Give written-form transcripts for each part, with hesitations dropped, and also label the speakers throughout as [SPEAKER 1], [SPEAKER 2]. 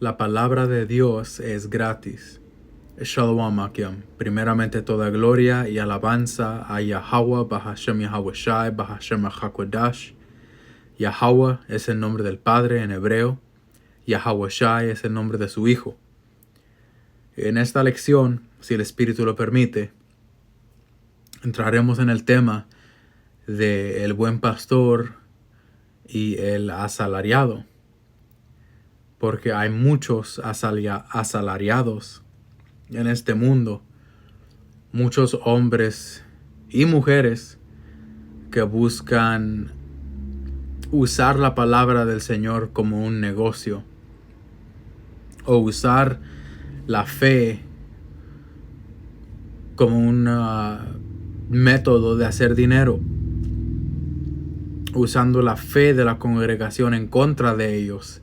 [SPEAKER 1] La palabra de Dios es gratis. Shalom Akim. Primeramente toda gloria y alabanza a Yahweh, Bahashem Yahweh Shai, Bahashem HaKodash. Yahweh es el nombre del Padre en hebreo. Yahweh Shai es el nombre de su Hijo. En esta lección, si el Espíritu lo permite, entraremos en el tema de el buen pastor y el asalariado. Porque hay muchos asalariados en este mundo, muchos hombres y mujeres que buscan usar la palabra del Señor como un negocio, o usar la fe como un método de hacer dinero, usando la fe de la congregación en contra de ellos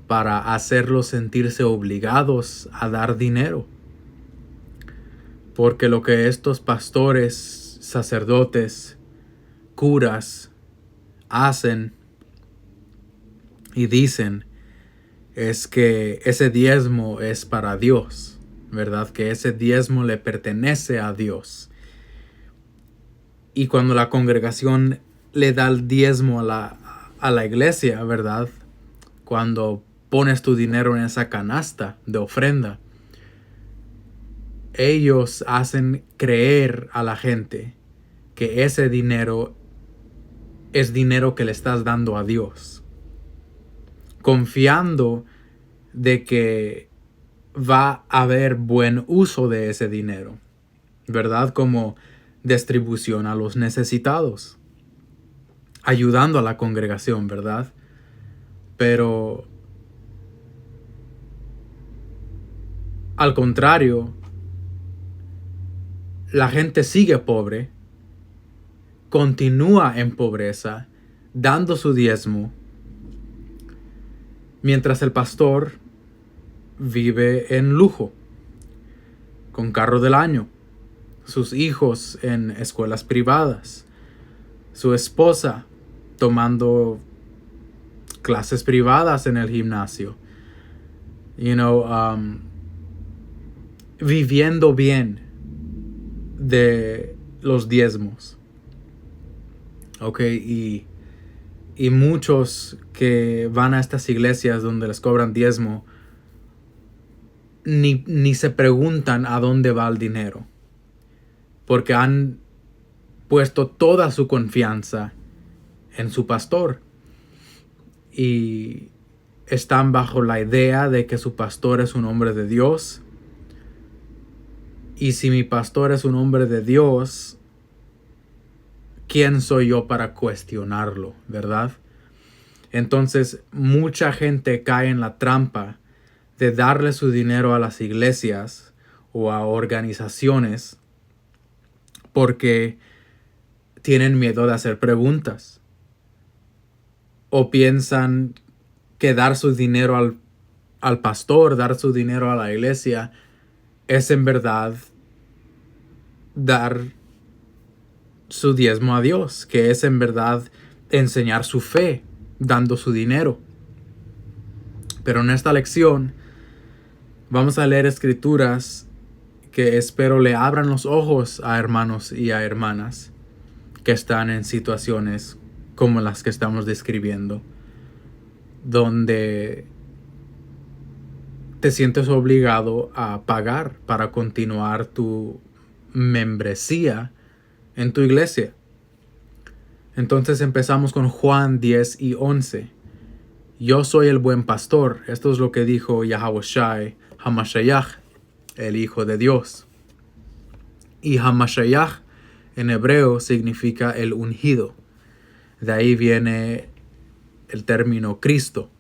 [SPEAKER 1] para hacerlos sentirse obligados a dar dinero. Porque lo que estos pastores, sacerdotes, curas hacen y dicen es que ese diezmo es para Dios, ¿verdad? Que ese diezmo le pertenece a Dios. Y cuando la congregación le da el diezmo a la iglesia, ¿verdad? Cuando pones tu dinero en esa canasta de ofrenda, ellos hacen creer a la gente que ese dinero es dinero que le estás dando a Dios, confiando de que va a haber buen uso de ese dinero, ¿verdad? Como distribución a los necesitados, ayudando a la congregación, ¿verdad? Pero al contrario, la gente sigue pobre, continúa en pobreza, dando su diezmo, mientras el pastor vive en lujo, con carro del año, sus hijos en escuelas privadas, su esposa tomando clases privadas en el gimnasio, viviendo bien de los diezmos. Y muchos que van a estas iglesias donde les cobran diezmo ni se preguntan a dónde va el dinero, porque han puesto toda su confianza en su pastor y están bajo la idea de que su pastor es un hombre de Dios. Y si mi pastor es un hombre de Dios, ¿quién soy yo para cuestionarlo, verdad? Entonces, mucha gente cae en la trampa de darle su dinero a las iglesias o a organizaciones porque tienen miedo de hacer preguntas. O piensan que dar su dinero al pastor, dar su dinero a la iglesia, es en verdad dar su diezmo a Dios, que es en verdad enseñar su fe dando su dinero. Pero en esta lección vamos a leer escrituras que espero le abran los ojos a hermanos y a hermanas que están en situaciones como las que estamos describiendo, donde te sientes obligado a pagar para continuar tu membresía en tu iglesia. Entonces empezamos con Juan 10 y 11. Yo soy el buen pastor. Esto es lo que dijo Yahweh Shai HaMashiach, el Hijo de Dios. Y HaMashiach en hebreo significa el ungido. De ahí viene el término Cristo,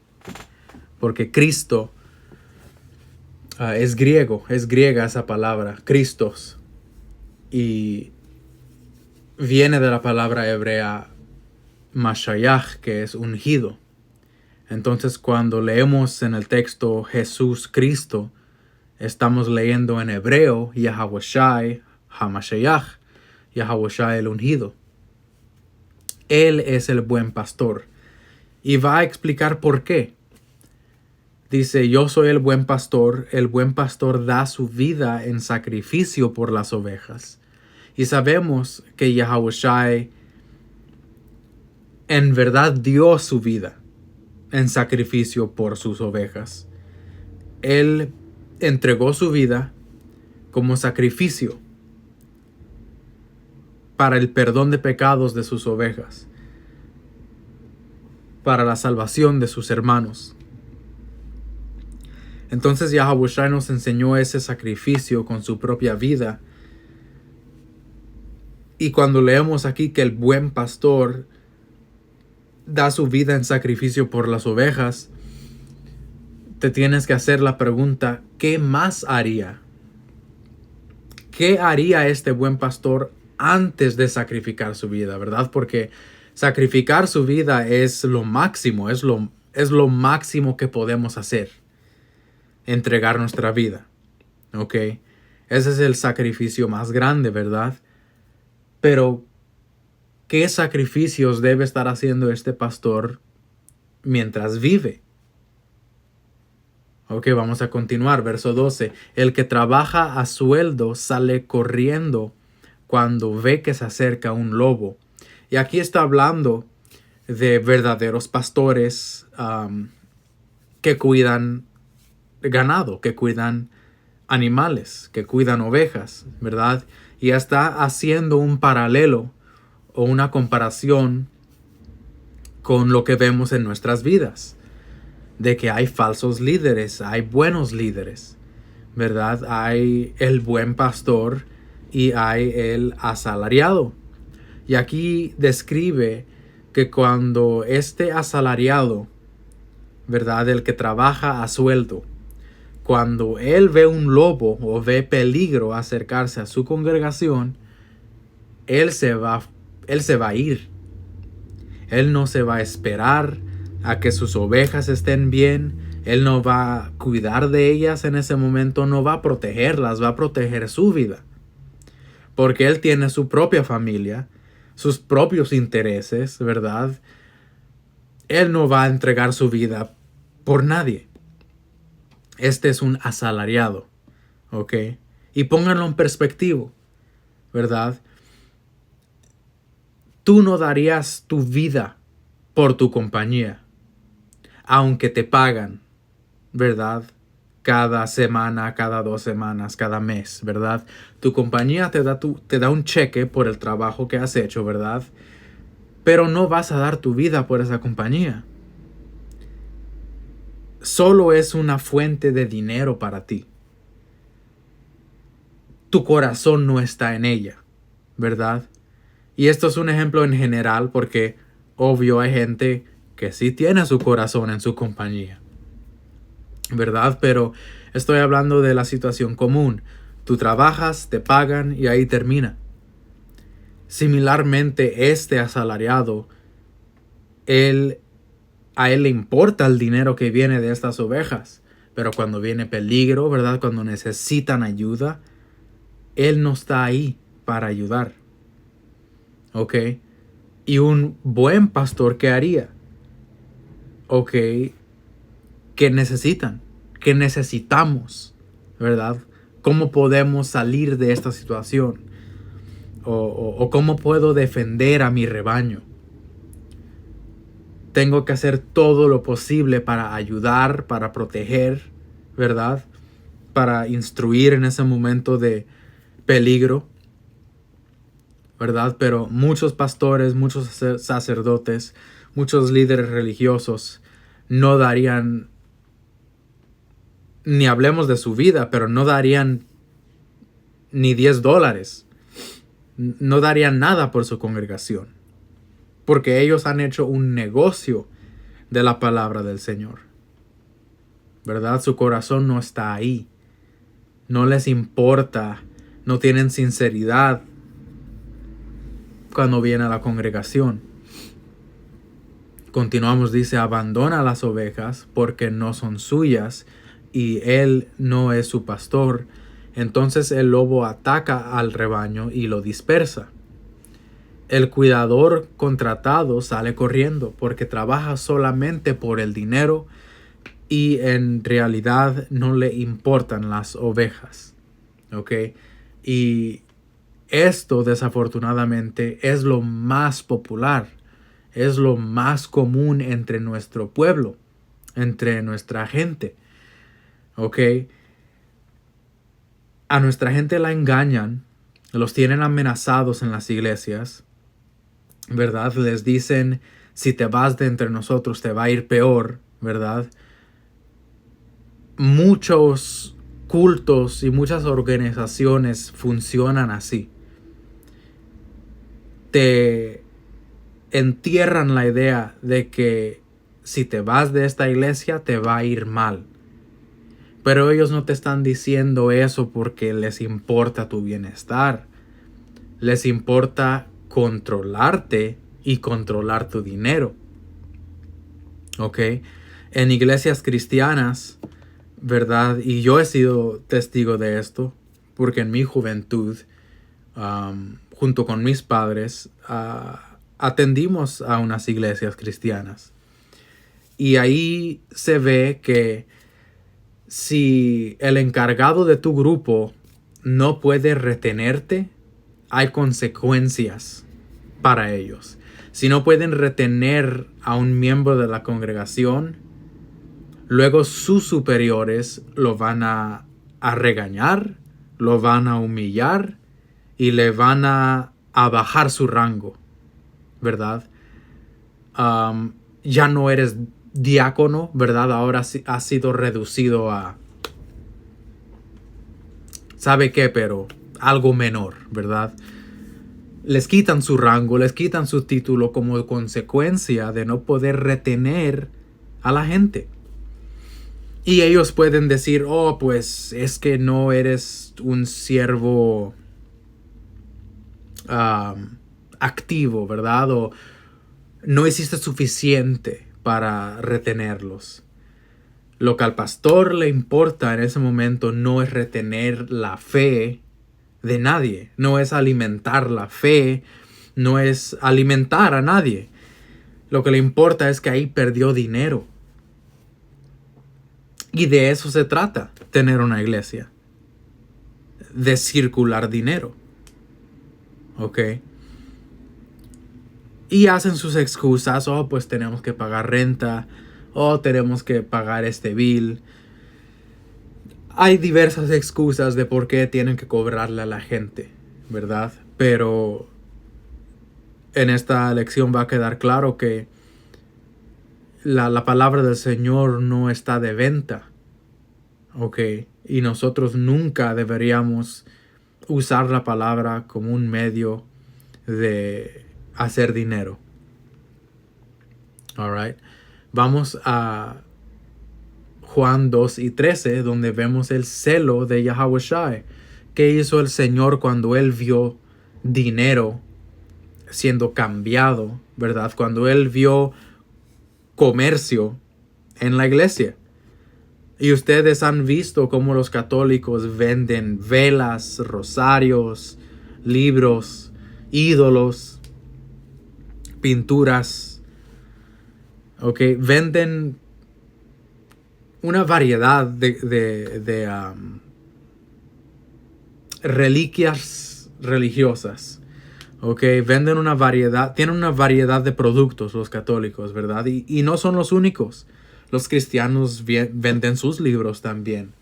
[SPEAKER 1] porque Cristo es griega esa palabra, Christos, y viene de la palabra hebrea Mashiach, que es ungido. Entonces, cuando leemos en el texto Jesús Cristo, estamos leyendo en hebreo Yahweh Shai HaMashiach, Yahweh Shai el ungido. Él es el buen pastor y va a explicar por qué. Dice, yo soy el buen pastor da su vida en sacrificio por las ovejas. Y sabemos que Yahushua en verdad dio su vida en sacrificio por sus ovejas. Él entregó su vida como sacrificio para el perdón de pecados de sus ovejas, para la salvación de sus hermanos. Entonces Yahushua nos enseñó ese sacrificio con su propia vida. Y cuando leemos aquí que el buen pastor da su vida en sacrificio por las ovejas, te tienes que hacer la pregunta, ¿qué más haría? ¿Qué haría este buen pastor antes de sacrificar su vida, verdad? Porque sacrificar su vida es lo máximo, es lo máximo que podemos hacer. Entregar nuestra vida. ¿Ok? Ese es el sacrificio más grande, ¿verdad? Pero, ¿qué sacrificios debe estar haciendo este pastor mientras vive? Ok, vamos a continuar. Verso 12. El que trabaja a sueldo sale corriendo cuando ve que se acerca un lobo. Y aquí está hablando de verdaderos pastores que cuidan ganado, que cuidan animales, que cuidan ovejas, ¿verdad? Y está haciendo un paralelo o una comparación con lo que vemos en nuestras vidas, de que hay falsos líderes, hay buenos líderes, ¿verdad? Hay el buen pastor y hay el asalariado. Y aquí describe que cuando este asalariado, ¿verdad? El que trabaja a sueldo, cuando él ve un lobo o ve peligro acercarse a su congregación, él se va a ir. Él no se va a esperar a que sus ovejas estén bien. Él no va a cuidar de ellas en ese momento, no va a protegerlas, va a proteger su vida. Porque él tiene su propia familia, sus propios intereses, ¿verdad? Él no va a entregar su vida por nadie. Este es un asalariado, ¿ok? Y pónganlo en perspectiva, ¿verdad? Tú no darías tu vida por tu compañía, aunque te pagan, ¿verdad? Cada semana, cada 2 semanas, cada mes, ¿verdad? Tu compañía te da un cheque por el trabajo que has hecho, ¿verdad? Pero no vas a dar tu vida por esa compañía. Solo es una fuente de dinero para ti. Tu corazón no está en ella, ¿verdad? Y esto es un ejemplo en general porque, obvio, hay gente que sí tiene su corazón en su compañía, ¿verdad? Pero estoy hablando de la situación común. Tú trabajas, te pagan y ahí termina. Similarmente, este asalariado, a él le importa el dinero que viene de estas ovejas, pero cuando viene peligro, ¿verdad? Cuando necesitan ayuda, él no está ahí para ayudar. ¿Ok? Y un buen pastor, ¿qué haría? ¿Ok? ¿Qué necesitan? ¿Qué necesitamos? ¿Verdad? ¿Cómo podemos salir de esta situación? ¿O cómo puedo defender a mi rebaño? Tengo que hacer todo lo posible para ayudar, para proteger, ¿verdad? Para instruir en ese momento de peligro, ¿verdad? Pero muchos pastores, muchos sacerdotes, muchos líderes religiosos no darían, ni hablemos de su vida, pero no darían ni $10. No darían nada por su congregación. Porque ellos han hecho un negocio de la palabra del Señor, ¿verdad? Su corazón no está ahí. No les importa. No tienen sinceridad cuando viene a la congregación. Continuamos, dice, abandona las ovejas porque no son suyas y él no es su pastor. Entonces el lobo ataca al rebaño y lo dispersa. El cuidador contratado sale corriendo porque trabaja solamente por el dinero y en realidad no le importan las ovejas. ¿Ok? Y esto desafortunadamente es lo más popular, es lo más común entre nuestro pueblo, entre nuestra gente. ¿Ok? A nuestra gente la engañan, los tienen amenazados en las iglesias, ¿verdad? Les dicen, si te vas de entre nosotros te va a ir peor, ¿verdad? Muchos cultos y muchas organizaciones funcionan así. Te entierran la idea de que si te vas de esta iglesia te va a ir mal. Pero ellos no te están diciendo eso porque les importa tu bienestar. Les importa controlarte y controlar tu dinero. ¿Ok? En iglesias cristianas, ¿verdad? Y yo he sido testigo de esto, porque en mi juventud, junto con mis padres, atendimos a unas iglesias cristianas. Y ahí se ve que si el encargado de tu grupo no puede retenerte, hay consecuencias para ellos. Si no pueden retener a un miembro de la congregación, luego sus superiores lo van a regañar, lo van a humillar y le van a bajar su rango, ¿verdad? Ya no eres diácono, ¿verdad? Ahora has sido reducido a, ¿sabe qué? Pero algo menor, ¿verdad? Les quitan su rango, les quitan su título como consecuencia de no poder retener a la gente. Y ellos pueden decir, oh, pues es que no eres un siervo activo, ¿verdad? O no hiciste suficiente para retenerlos. Lo que al pastor le importa en ese momento no es retener la fe de nadie, no es alimentar la fe, no es alimentar a nadie. Lo que le importa es que ahí perdió dinero. Y de eso se trata, tener una iglesia. De circular dinero. ¿Ok? Y hacen sus excusas. Oh, pues tenemos que pagar renta. Oh, tenemos que pagar este bill. Hay diversas excusas de por qué tienen que cobrarle a la gente, ¿verdad? Pero en esta lección va a quedar claro que la palabra del Señor no está de venta. ¿Ok? Y nosotros nunca deberíamos usar la palabra como un medio de hacer dinero. Alright. Vamos a Juan 2:13, donde vemos el celo de Yahawashi. ¿Qué hizo el Señor cuando Él vio dinero siendo cambiado, ¿verdad? Cuando Él vio comercio en la iglesia. Y ustedes han visto cómo los católicos venden velas, rosarios, libros, ídolos, pinturas. ¿Ok? Venden una variedad de reliquias religiosas. ¿Ok? Venden una variedad, tienen una variedad de productos los católicos, ¿verdad? Y no son los únicos. Los cristianos venden sus libros también.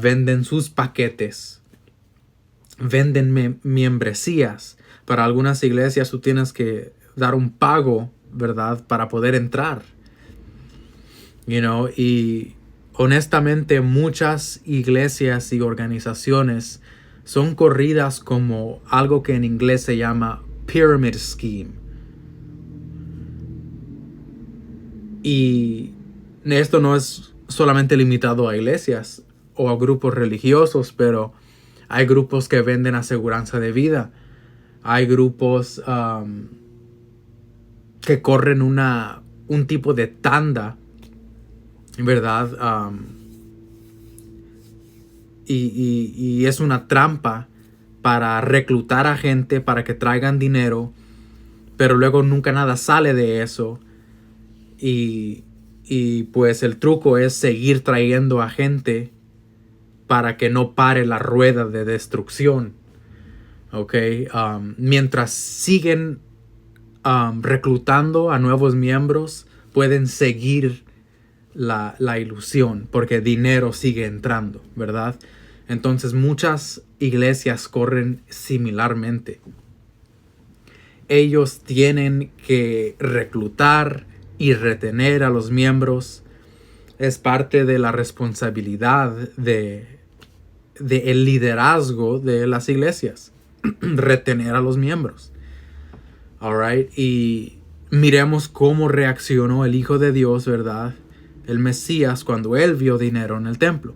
[SPEAKER 1] Venden sus paquetes. Venden membresías. Para algunas iglesias tú tienes que dar un pago, ¿verdad? Para poder entrar. Y honestamente muchas iglesias y organizaciones son corridas como algo que en inglés se llama pyramid scheme. Y esto no es solamente limitado a iglesias o a grupos religiosos, pero hay grupos que venden aseguranza de vida. Hay grupos que corren un tipo de tanda, ¿verdad? Y es una trampa para reclutar a gente, para que traigan dinero, pero luego nunca nada sale de eso. Y Y pues el truco es seguir trayendo a gente para que no pare la rueda de destrucción. ¿Ok? Mientras siguen reclutando a nuevos miembros, pueden seguir la ilusión, porque dinero sigue entrando, ¿verdad? Entonces muchas iglesias corren similarmente. Ellos tienen que reclutar y retener a los miembros. Es parte de la responsabilidad de el liderazgo de las iglesias. Retener a los miembros. Alright. Y miremos cómo reaccionó el Hijo de Dios, ¿verdad? El Mesías, cuando él vio dinero en el templo.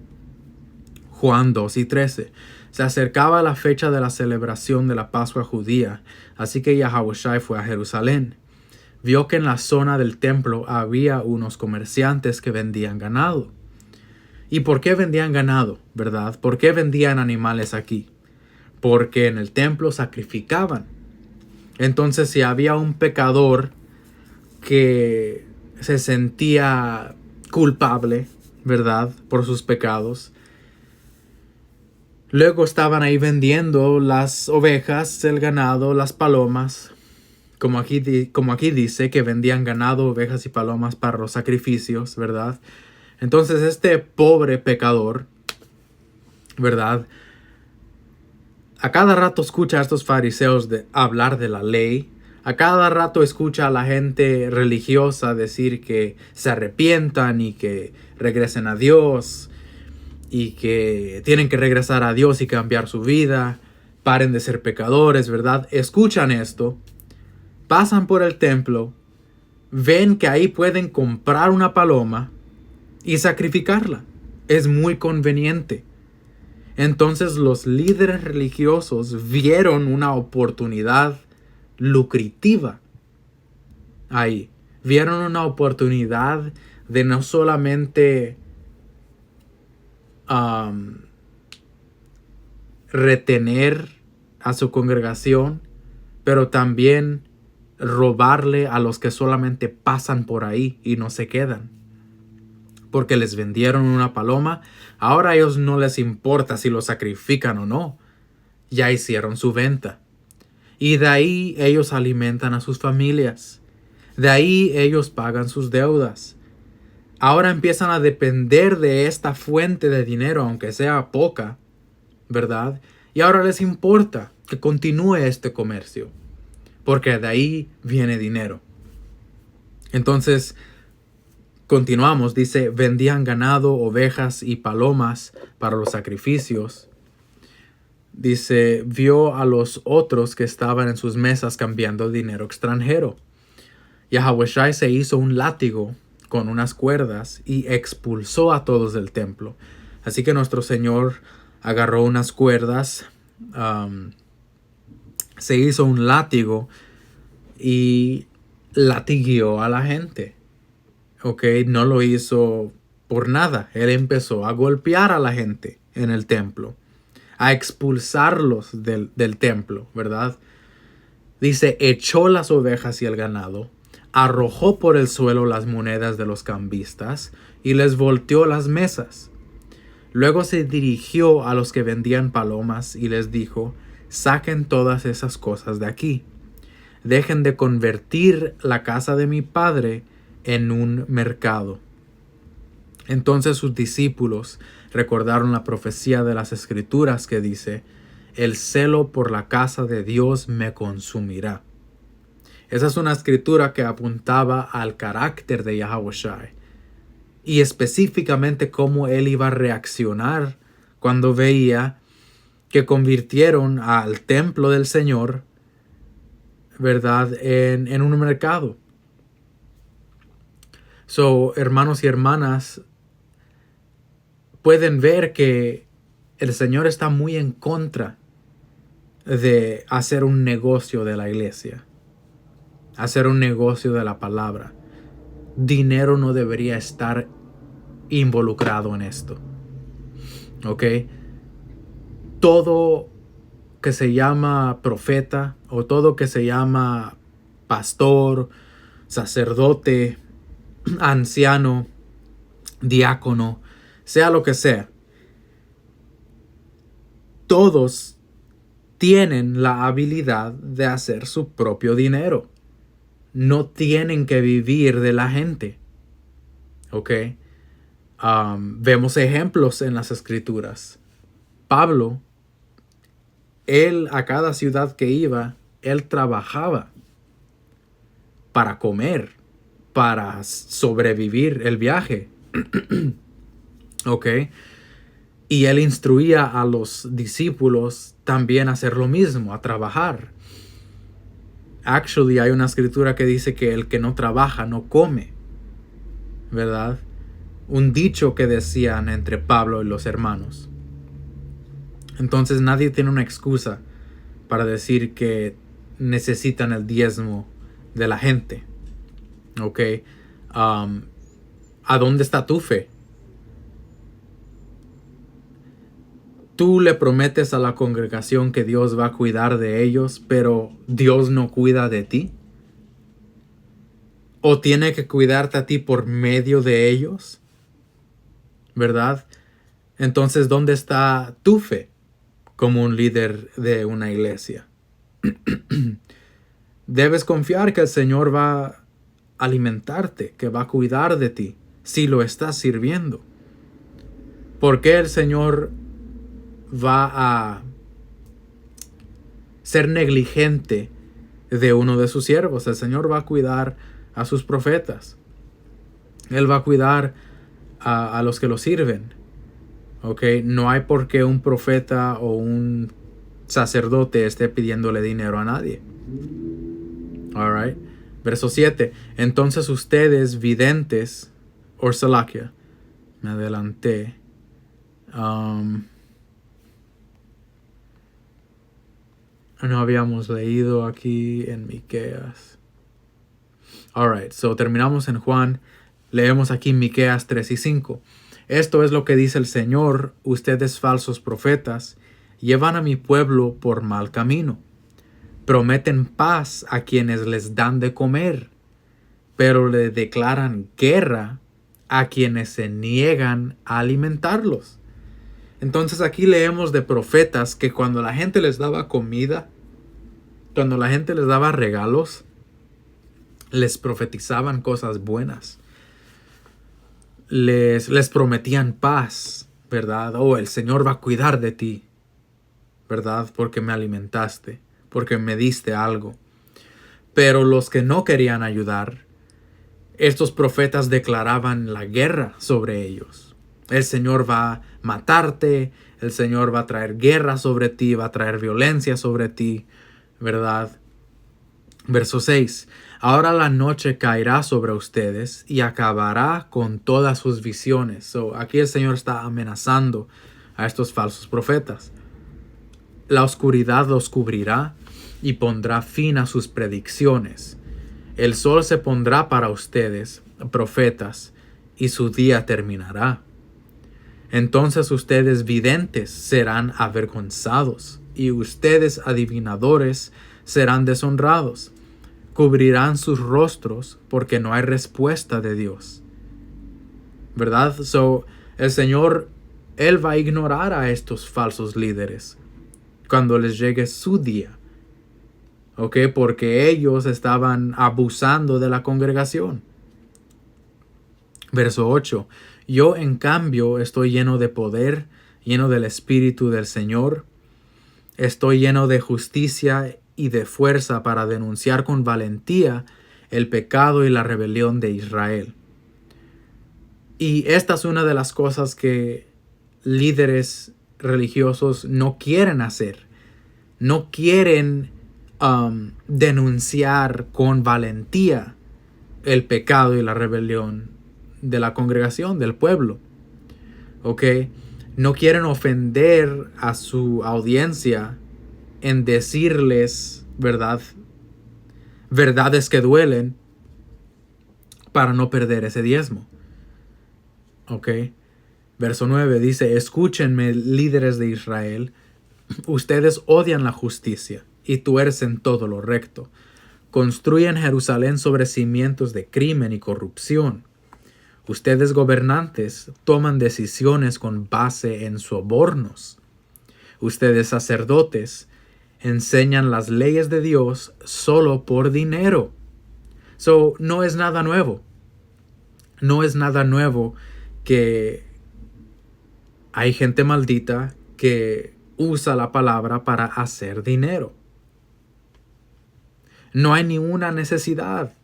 [SPEAKER 1] Juan 2:13. Se acercaba la fecha de la celebración de la Pascua judía, así que Yahawashi fue a Jerusalén. Vio que en la zona del templo había unos comerciantes que vendían ganado. ¿Y por qué vendían ganado, verdad? ¿Por qué vendían animales aquí? Porque en el templo sacrificaban. Entonces, si había un pecador que se sentía culpable, ¿verdad?, por sus pecados, luego estaban ahí vendiendo las ovejas, el ganado, las palomas. Como aquí dice que vendían ganado, ovejas y palomas para los sacrificios, ¿verdad? Entonces este pobre pecador, ¿verdad?, a cada rato escucha a estos fariseos hablar de la ley. A cada rato escucha a la gente religiosa decir que se arrepientan y que regresen a Dios. Y que tienen que regresar a Dios y cambiar su vida. Paren de ser pecadores, ¿verdad? Escuchan esto. Pasan por el templo. Ven que ahí pueden comprar una paloma y sacrificarla. Es muy conveniente. Entonces los líderes religiosos vieron una oportunidad lucrativa ahí. Vieron una oportunidad de no solamente retener a su congregación, pero también robarle a los que solamente pasan por ahí y no se quedan. Porque les vendieron una paloma, ahora a ellos no les importa si lo sacrifican o no. Ya hicieron su venta. Y de ahí ellos alimentan a sus familias. De ahí ellos pagan sus deudas. Ahora empiezan a depender de esta fuente de dinero, aunque sea poca, ¿verdad? Y ahora les importa que continúe este comercio, porque de ahí viene dinero. Entonces, continuamos, dice, vendían ganado, ovejas y palomas para los sacrificios. Dice, vio a los otros que estaban en sus mesas cambiando dinero extranjero. Yahawashi se hizo un látigo con unas cuerdas y expulsó a todos del templo. Así que nuestro Señor agarró unas cuerdas, se hizo un látigo y latigueó a la gente. Ok, no lo hizo por nada. Él empezó a golpear a la gente en el templo, a expulsarlos del templo, ¿verdad? Dice, echó las ovejas y el ganado, arrojó por el suelo las monedas de los cambistas y les volteó las mesas. Luego se dirigió a los que vendían palomas y les dijo, saquen todas esas cosas de aquí. Dejen de convertir la casa de mi padre en un mercado. Entonces sus discípulos recordaron la profecía de las Escrituras que dice, el celo por la casa de Dios me consumirá. Esa es una escritura que apuntaba al carácter de Yahawashi y específicamente cómo él iba a reaccionar cuando veía que convirtieron al templo del Señor, ¿verdad?, en un mercado. So, hermanos y hermanas, pueden ver que el Señor está muy en contra de hacer un negocio de la iglesia, hacer un negocio de la palabra. Dinero no debería estar involucrado en esto. ¿Ok? Todo que se llama profeta o todo que se llama pastor, sacerdote, anciano, diácono, sea lo que sea. Todos tienen la habilidad de hacer su propio dinero. No tienen que vivir de la gente. ¿Ok? Vemos ejemplos en las escrituras. Pablo, él a cada ciudad que iba, él trabajaba para comer, para sobrevivir el viaje. ¿Ok? Y él instruía a los discípulos también a hacer lo mismo, a trabajar. Actually, hay una escritura que dice que el que no trabaja no come, ¿verdad? Un dicho que decían entre Pablo y los hermanos. Entonces nadie tiene una excusa para decir que necesitan el diezmo de la gente. ¿Ok? ¿A dónde está tu fe? Tú le prometes a la congregación que Dios va a cuidar de ellos, pero Dios no cuida de ti. ¿O tiene que cuidarte a ti por medio de ellos? ¿Verdad? Entonces, ¿dónde está tu fe como un líder de una iglesia? Debes confiar que el Señor va a alimentarte, que va a cuidar de ti, si lo estás sirviendo. ¿Por qué el Señor va a ser negligente de uno de sus siervos? El Señor va a cuidar a sus profetas. Él va a cuidar a los que lo sirven. ¿Ok? No hay por qué un profeta o un sacerdote esté pidiéndole dinero a nadie. Alright. Verso 7. Entonces ustedes videntes, Salakia, me adelanté. No habíamos leído aquí en Miqueas. Alright, so terminamos en Juan. Leemos aquí Miqueas 3 y 5. Esto es lo que dice el Señor: ustedes falsos profetas llevan a mi pueblo por mal camino. Prometen paz a quienes les dan de comer, pero le declaran guerra a quienes se niegan a alimentarlos. Entonces aquí leemos de profetas que cuando la gente les daba comida, cuando la gente les daba regalos, les profetizaban cosas buenas. Les prometían paz, ¿verdad? Oh, el Señor va a cuidar de ti, ¿verdad? Porque me alimentaste, porque me diste algo. Pero los que no querían ayudar, estos profetas declaraban la guerra sobre ellos. El Señor va a matarte, el Señor va a traer guerra sobre ti, va a traer violencia sobre ti, ¿verdad? Verso 6. Ahora la noche caerá sobre ustedes y acabará con todas sus visiones. So, aquí el Señor está amenazando a estos falsos profetas. La oscuridad los cubrirá y pondrá fin a sus predicciones. El sol se pondrá para ustedes, profetas, y su día terminará. Entonces ustedes videntes serán avergonzados, y ustedes adivinadores serán deshonrados. Cubrirán sus rostros porque no hay respuesta de Dios. ¿Verdad? So, el Señor, Él va a ignorar a estos falsos líderes cuando les llegue su día. ¿Ok? Porque ellos estaban abusando de la congregación. Verso 8. Yo, en cambio, estoy lleno de poder, lleno del Espíritu del Señor. Estoy lleno de justicia y de fuerza para denunciar con valentía el pecado y la rebelión de Israel. Y esta es una de las cosas que líderes religiosos no quieren hacer. No quieren denunciar con valentía el pecado y la rebelión de la congregación, del pueblo. ¿Ok? No quieren ofender a su audiencia en decirles verdades que duelen para no perder ese diezmo. ¿Ok? Verso 9 dice: escúchenme, líderes de Israel, ustedes odian la justicia y tuercen todo lo recto. Construyen Jerusalén sobre cimientos de crimen y corrupción. Ustedes gobernantes toman decisiones con base en sobornos. Ustedes sacerdotes enseñan las leyes de Dios solo por dinero. So, no es nada nuevo. No es nada nuevo que hay gente maldita que usa la palabra para hacer dinero. No hay ninguna necesidad.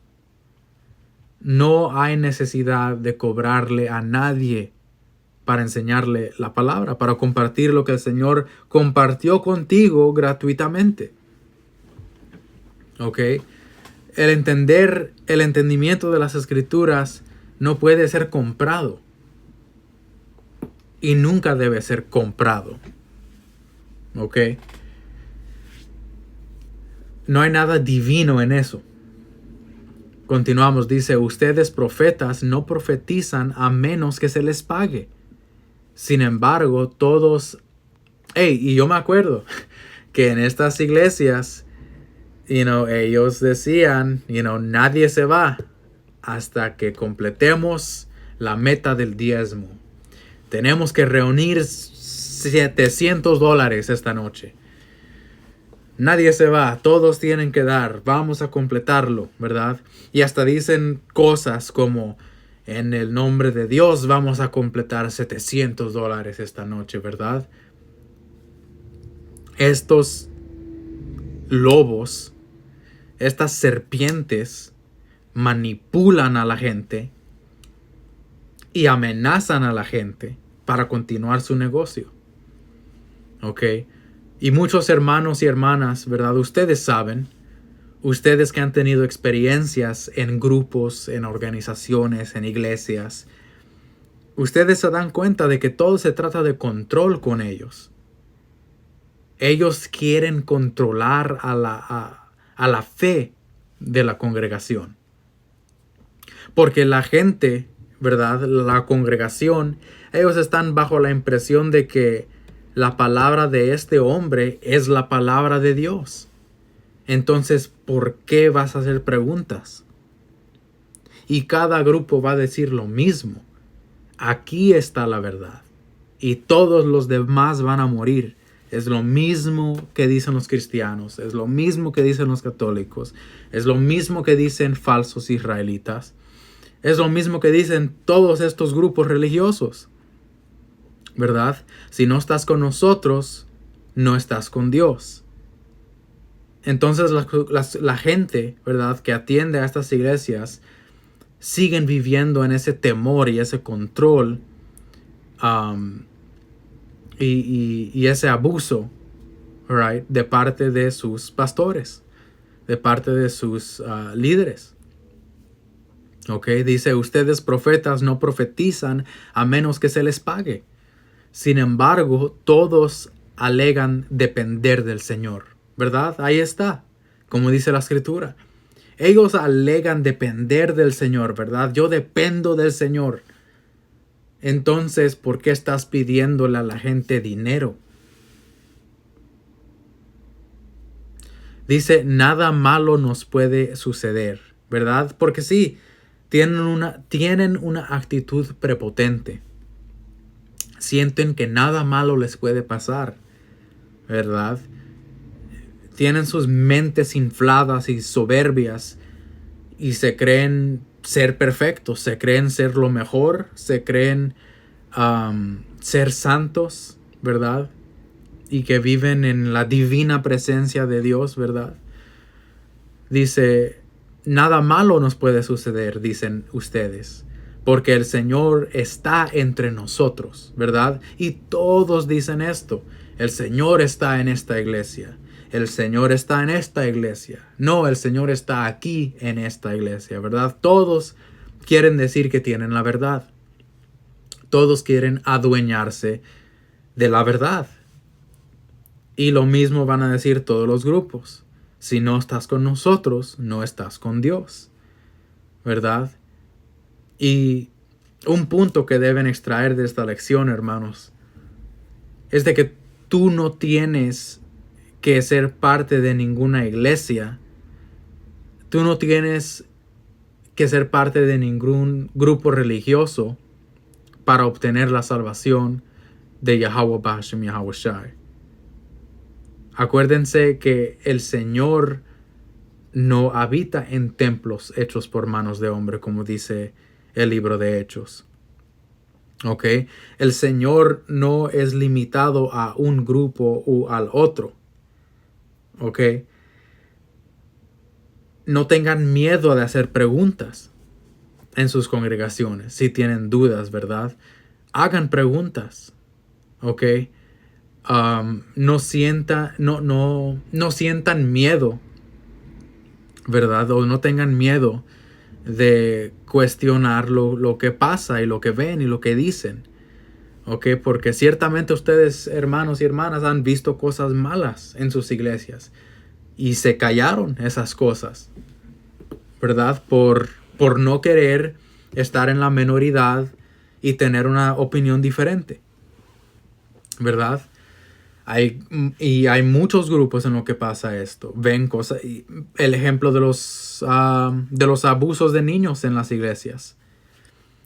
[SPEAKER 1] No hay necesidad de cobrarle a nadie para enseñarle la palabra, para compartir lo que el Señor compartió contigo gratuitamente. ¿Ok? El entendimiento de las Escrituras no puede ser comprado. Y nunca debe ser comprado. ¿Ok? No hay nada divino en eso. Continuamos, dice, ustedes profetas no profetizan a menos que se les pague. Sin embargo, todos... y yo me acuerdo que en estas iglesias, ellos decían, nadie se va hasta que completemos la meta del diezmo. Tenemos que reunir $700 esta noche. Nadie se va, todos tienen que dar, vamos a completarlo, ¿verdad? Y hasta dicen cosas como, en el nombre de Dios vamos a completar $700 esta noche, ¿verdad? Estos lobos, estas serpientes, manipulan a la gente y amenazan a la gente para continuar su negocio. ¿Ok? Y muchos hermanos y hermanas, ¿verdad? Ustedes saben, ustedes que han tenido experiencias en grupos, en organizaciones, en iglesias, ustedes se dan cuenta de que todo se trata de control con ellos. Ellos quieren controlar a la fe de la congregación. Porque la gente, ¿verdad? La congregación, ellos están bajo la impresión de que la palabra de este hombre es la palabra de Dios. Entonces, ¿por qué vas a hacer preguntas? Y cada grupo va a decir lo mismo. Aquí está la verdad. Y todos los demás van a morir. Es lo mismo que dicen los cristianos. Es lo mismo que dicen los católicos. Es lo mismo que dicen falsos israelitas. Es lo mismo que dicen todos estos grupos religiosos. ¿Verdad? Si no estás con nosotros, no estás con Dios. Entonces la gente, ¿verdad?, que atiende a estas iglesias, siguen viviendo en ese temor y ese control y ese abuso, right, de parte de sus pastores, de parte de sus líderes. Ok, dice, ustedes profetas no profetizan a menos que se les pague. Sin embargo, todos alegan depender del Señor, ¿verdad? Ahí está, como dice la Escritura. Ellos alegan depender del Señor, ¿verdad? Yo dependo del Señor. Entonces, ¿por qué estás pidiéndole a la gente dinero? Dice, nada malo nos puede suceder, ¿verdad? Porque sí, tienen una actitud prepotente. Sienten que nada malo les puede pasar, ¿verdad? Tienen sus mentes infladas y soberbias y se creen ser perfectos, se creen ser lo mejor, se creen ser santos, ¿verdad? Y que viven en la divina presencia de Dios, ¿verdad? Dice, nada malo nos puede suceder, dicen ustedes, porque el Señor está entre nosotros, ¿verdad? Y todos dicen esto. El Señor está en esta iglesia. El Señor está en esta iglesia. No, el Señor está aquí en esta iglesia, ¿verdad? Todos quieren decir que tienen la verdad. Todos quieren adueñarse de la verdad. Y lo mismo van a decir todos los grupos. Si no estás con nosotros, no estás con Dios, ¿verdad? Y un punto que deben extraer de esta lección, hermanos, es de que tú no tienes que ser parte de ninguna iglesia. Tú no tienes que ser parte de ningún grupo religioso para obtener la salvación de Yahweh Bashem Yahweh Shai. Acuérdense que el Señor no habita en templos hechos por manos de hombre, como dice el libro de Hechos. ¿Ok? El Señor no es limitado a un grupo o al otro. ¿Ok? No tengan miedo de hacer preguntas en sus congregaciones. Si tienen dudas, ¿verdad? Hagan preguntas. ¿Ok? No sientan miedo, ¿verdad? O no tengan miedo de cuestionar lo que pasa y lo que ven y lo que dicen. ¿Ok? Porque ciertamente ustedes, hermanos y hermanas, han visto cosas malas en sus iglesias y se callaron esas cosas, ¿verdad? Por no querer estar en la minoridad y tener una opinión diferente, ¿verdad? Hay muchos grupos en lo que pasa esto. Ven cosas. El ejemplo de los abusos de niños en las iglesias.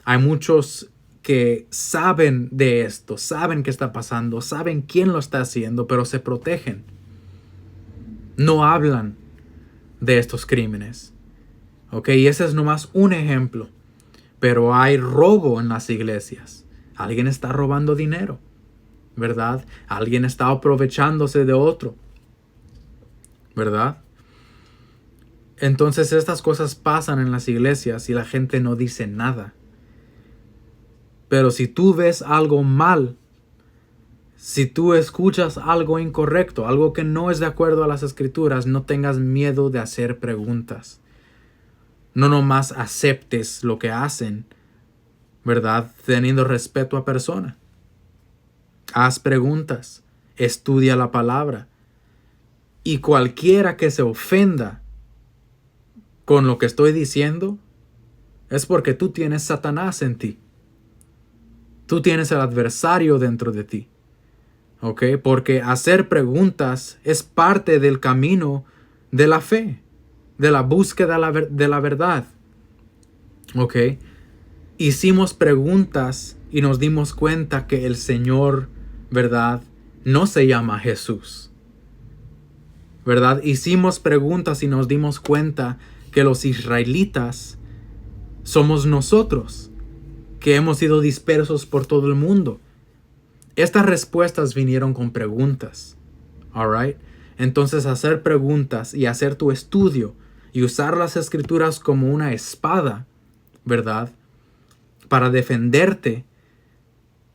[SPEAKER 1] Hay muchos que saben de esto, saben qué está pasando, saben quién lo está haciendo, pero se protegen. No hablan de estos crímenes. ¿Ok? Y ese es nomás un ejemplo. Pero hay robo en las iglesias. Alguien está robando dinero, ¿verdad? Alguien está aprovechándose de otro, ¿verdad? Entonces estas cosas pasan en las iglesias y la gente no dice nada. Pero si tú ves algo mal, si tú escuchas algo incorrecto, algo que no es de acuerdo a las escrituras, no tengas miedo de hacer preguntas. No nomás aceptes lo que hacen, ¿verdad? Teniendo respeto a persona. Haz preguntas, estudia la palabra. Y cualquiera que se ofenda con lo que estoy diciendo, es porque tú tienes Satanás en ti. Tú tienes el adversario dentro de ti. ¿Ok? Porque hacer preguntas es parte del camino de la fe, de la búsqueda de la verdad. ¿Ok? Hicimos preguntas y nos dimos cuenta que el Señor, ¿verdad?, no se llama Jesús, ¿verdad? Hicimos preguntas y nos dimos cuenta que los israelitas somos nosotros, que hemos sido dispersos por todo el mundo. Estas respuestas vinieron con preguntas. All right? Entonces, hacer preguntas y hacer tu estudio y usar las escrituras como una espada, ¿verdad?, para defenderte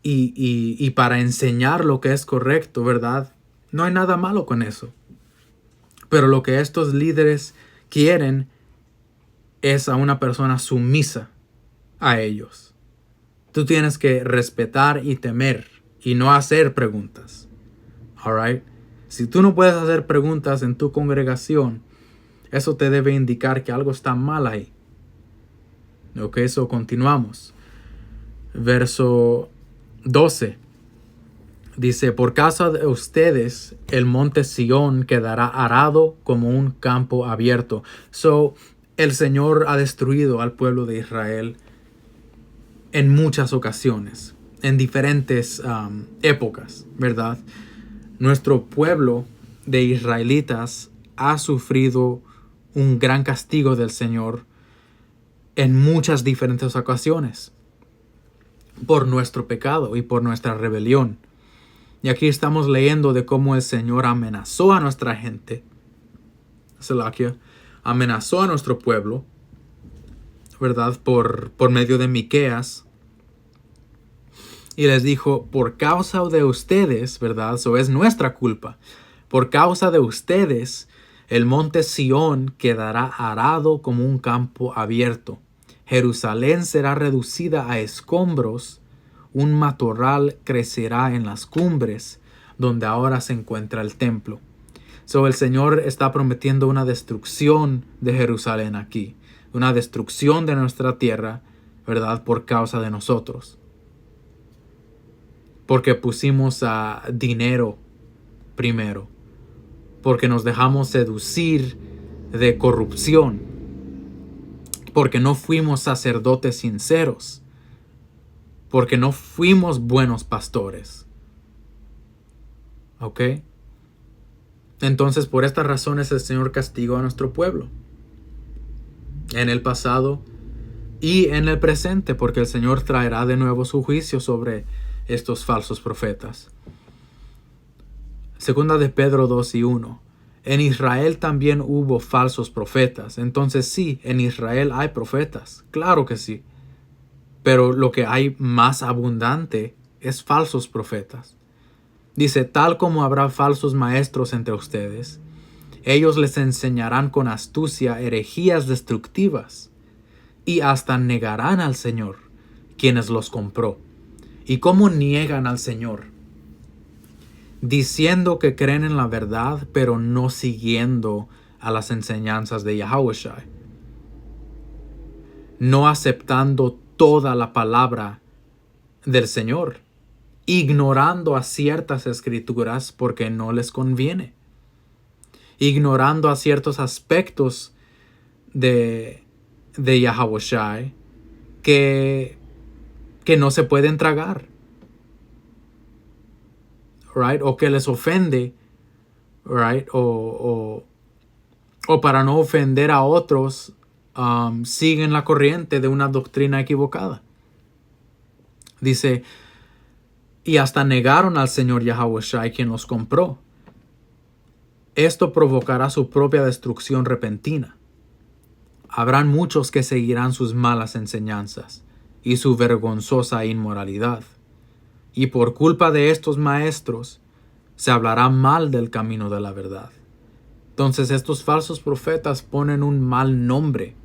[SPEAKER 1] y para enseñar lo que es correcto, ¿verdad? No hay nada malo con eso. Pero lo que estos líderes quieren es a una persona sumisa a ellos. Tú tienes que respetar y temer y no hacer preguntas. All right? Si tú no puedes hacer preguntas en tu congregación, eso te debe indicar que algo está mal ahí. Ok, eso continuamos. Verso 12. Dice, por causa de ustedes, el monte Sión quedará arado como un campo abierto. So, el Señor ha destruido al pueblo de Israel en muchas ocasiones, en diferentes épocas, ¿verdad? Nuestro pueblo de israelitas ha sufrido un gran castigo del Señor en muchas diferentes ocasiones por nuestro pecado y por nuestra rebelión. Y aquí estamos leyendo de cómo el Señor amenazó a nuestra gente, Selakia, amenazó a nuestro pueblo, ¿verdad? Por medio de Miqueas. Y les dijo, por causa de ustedes, ¿verdad? Eso es nuestra culpa. Por causa de ustedes, el monte Sión quedará arado como un campo abierto. Jerusalén será reducida a escombros. Un matorral crecerá en las cumbres, donde ahora se encuentra el templo. So, el Señor está prometiendo una destrucción de Jerusalén aquí. Una destrucción de nuestra tierra, ¿verdad? Por causa de nosotros. Porque pusimos a dinero primero. Porque nos dejamos seducir de corrupción. porque no fuimos sacerdotes sinceros, porque no fuimos buenos pastores. ¿Ok? Entonces, por estas razones el Señor castigó a nuestro pueblo en el pasado y en el presente, porque el Señor traerá de nuevo su juicio sobre estos falsos profetas. Segunda de Pedro 2:1. En Israel también hubo falsos profetas. Entonces sí, en Israel hay profetas, claro que sí. Pero lo que hay más abundante es falsos profetas. Dice, tal como habrá falsos maestros entre ustedes, ellos les enseñarán con astucia herejías destructivas y hasta negarán al Señor, quienes los compró. ¿Y cómo niegan al Señor? Diciendo que creen en la verdad, pero no siguiendo a las enseñanzas de Yahushua. No aceptando toda la palabra del Señor, ignorando a ciertas escrituras porque no les conviene, ignorando a ciertos aspectos de Yahushua que no se pueden tragar, right? O que les ofende, right? O para no ofender a otros, siguen la corriente de una doctrina equivocada. Dice, y hasta negaron al Señor Yahushua, quien los compró. Esto provocará su propia destrucción repentina. Habrán muchos que seguirán sus malas enseñanzas y su vergonzosa inmoralidad. Y por culpa de estos maestros, se hablará mal del camino de la verdad. Entonces estos falsos profetas ponen un mal nombre,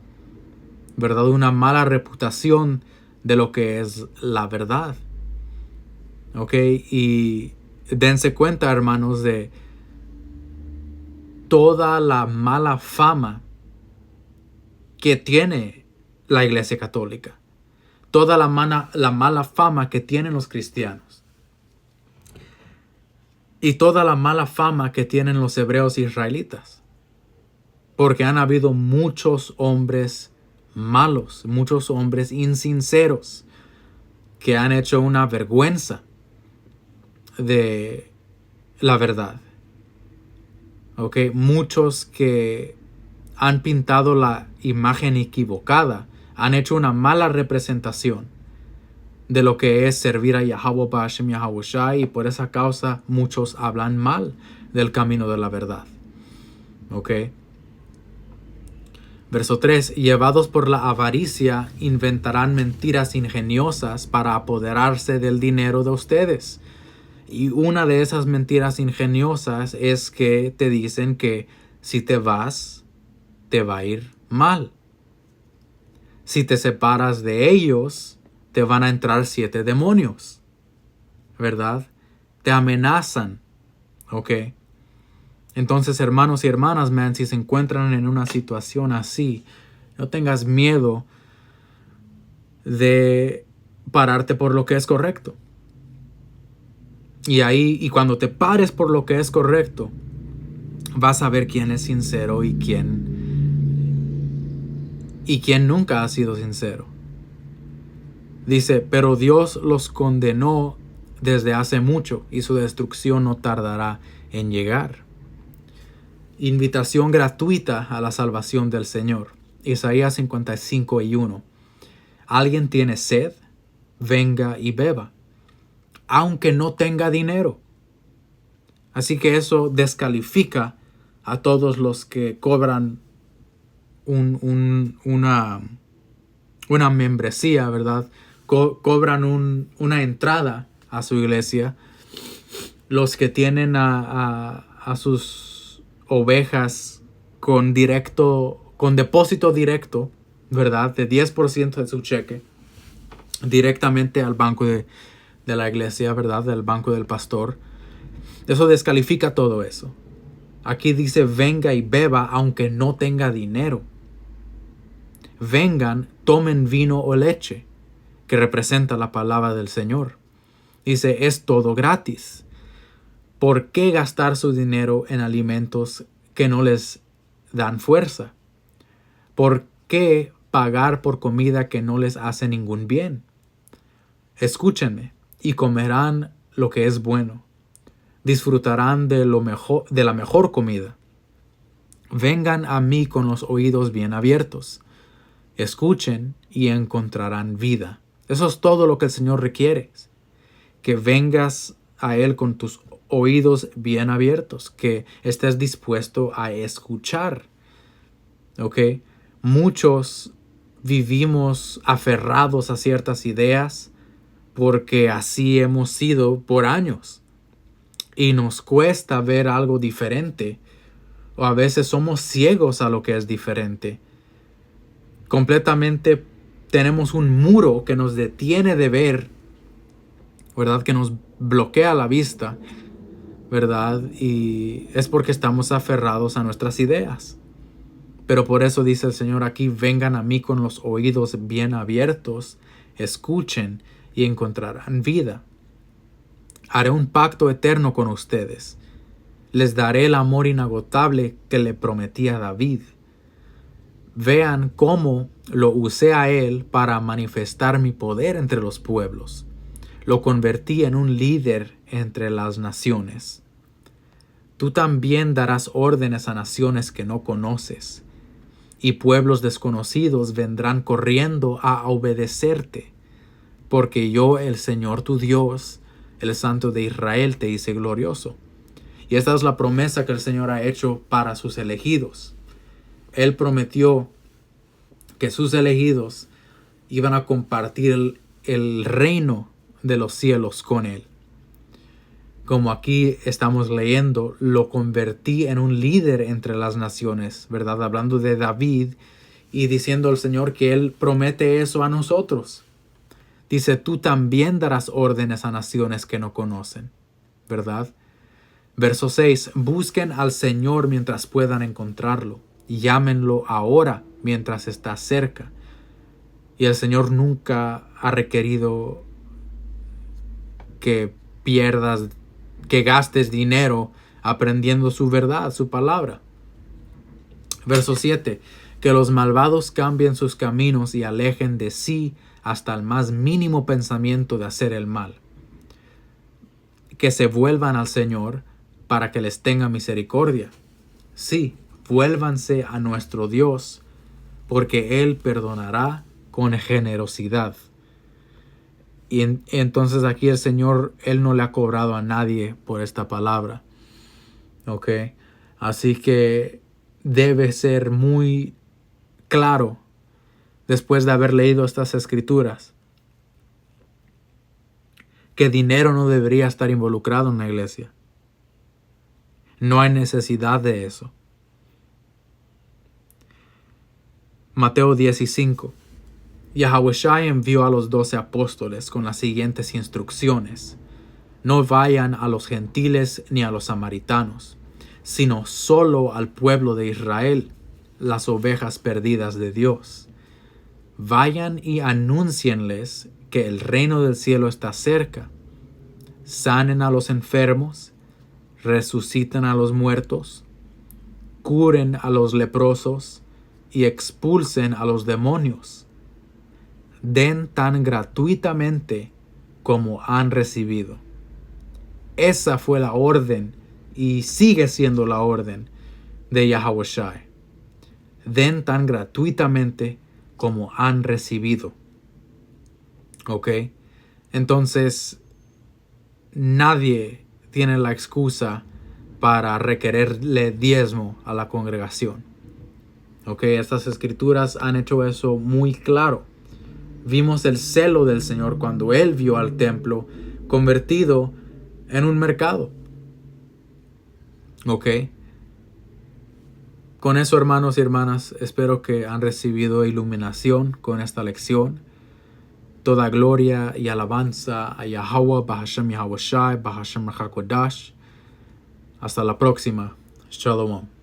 [SPEAKER 1] ¿verdad? Una mala reputación de lo que es la verdad. ¿Ok? Y dense cuenta, hermanos, de toda la mala fama que tiene la Iglesia Católica. Toda la mala fama que tienen los cristianos. Y toda la mala fama que tienen los hebreos israelitas. Porque han habido muchos hombres malos, muchos hombres insinceros, que han hecho una vergüenza de la verdad. ¿Ok? Muchos que han pintado la imagen equivocada, han hecho una mala representación de lo que es servir a Yahweh Ba'ashem Yahushua, y por esa causa muchos hablan mal del camino de la verdad. ¿Ok? Verso 3. Llevados por la avaricia, inventarán mentiras ingeniosas para apoderarse del dinero de ustedes. Y una de esas mentiras ingeniosas es que te dicen que si te vas, te va a ir mal. Si te separas de ellos, te van a entrar 7 demonios, ¿verdad? Te amenazan, ¿ok? Entonces, hermanos y hermanas, si se encuentran en una situación así, no tengas miedo de pararte por lo que es correcto. Y cuando te pares por lo que es correcto, vas a ver quién es sincero y quién nunca ha sido sincero. Dice, pero Dios los condenó desde hace mucho y su destrucción no tardará en llegar. Invitación gratuita a la salvación del Señor. Isaías 55:1. ¿Alguien tiene sed? Venga y beba, aunque no tenga dinero. Así que eso descalifica a todos los que cobran una membresía, ¿verdad? Cobran una entrada a su iglesia. Los que tienen a sus ovejas con depósito directo, ¿verdad? De 10% de su cheque directamente al banco de la iglesia, ¿verdad? Del banco del pastor. Eso descalifica todo eso. Aquí dice, venga y beba aunque no tenga dinero. Vengan, tomen vino o leche, que representa la palabra del Señor. Dice, es todo gratis. ¿Por qué gastar su dinero en alimentos que no les dan fuerza? ¿Por qué pagar por comida que no les hace ningún bien. Escúchenme y comerán lo que es bueno. Disfrutarán de la mejor comida. Vengan a mí con los oídos bien abiertos. Escuchen y encontrarán vida. Eso es todo lo que el Señor requiere. Que vengas a Él con tus oídos bien abiertos. Que estés dispuesto a escuchar. ¿Ok? Muchos vivimos aferrados a ciertas ideas porque así hemos sido por años. Y nos cuesta ver algo diferente. O a veces somos ciegos a lo que es diferente. Completamente tenemos un muro que nos detiene de ver, ¿verdad? Que nos bloquea la vista, ¿verdad? Y es porque estamos aferrados a nuestras ideas. Pero por eso dice el Señor aquí, vengan a mí con los oídos bien abiertos, escuchen y encontrarán vida. Haré un pacto eterno con ustedes. Les daré el amor inagotable que le prometí a David. Vean cómo lo usé a él para manifestar mi poder entre los pueblos. Lo convertí en un líder entre las naciones. Tú también darás órdenes a naciones que no conoces, y pueblos desconocidos vendrán corriendo a obedecerte, porque yo, el Señor tu Dios, el Santo de Israel, te hice glorioso. Y esta es la promesa que el Señor ha hecho para sus elegidos. Él prometió que sus elegidos iban a compartir el reino de los cielos con Él. Como aquí estamos leyendo, lo convertí en un líder entre las naciones, ¿verdad? Hablando de David y diciendo al Señor que Él promete eso a nosotros. Dice, tú también darás órdenes a naciones que no conocen, ¿verdad? Verso 6, busquen al Señor mientras puedan encontrarlo, y llámenlo ahora mientras está cerca. Y el Señor nunca ha requerido que gastes dinero aprendiendo su verdad, su palabra. Verso 7, que los malvados cambien sus caminos y alejen de sí hasta el más mínimo pensamiento de hacer el mal. Que se vuelvan al Señor para que les tenga misericordia. Sí, vuélvanse a nuestro Dios, porque Él perdonará con generosidad. Y entonces aquí el Señor, Él no le ha cobrado a nadie por esta palabra. ¿Ok? Así que debe ser muy claro, después de haber leído estas escrituras, que dinero no debería estar involucrado en la iglesia. No hay necesidad de eso. Mateo 10:5. Yahawashi envió a los 12 apóstoles con las siguientes instrucciones. No vayan a los gentiles ni a los samaritanos, sino solo al pueblo de Israel, las ovejas perdidas de Dios. Vayan y anúncienles que el reino del cielo está cerca. Sanen a los enfermos, resuciten a los muertos, curen a los leprosos y expulsen a los demonios. Den tan gratuitamente como han recibido. Esa fue la orden y sigue siendo la orden de Yahawashi. Den tan gratuitamente como han recibido. ¿Ok? Entonces, nadie tiene la excusa para requerirle diezmo a la congregación. ¿Ok? Estas escrituras han hecho eso muy claro. Vimos el celo del Señor cuando Él vio al templo convertido en un mercado. ¿Ok? Con eso, hermanos y hermanas, espero que han recibido iluminación con esta lección. Toda gloria y alabanza a Yahweh, Bahashem Yahawashi, Bahashem Hakodash. Hasta la próxima. Shalom.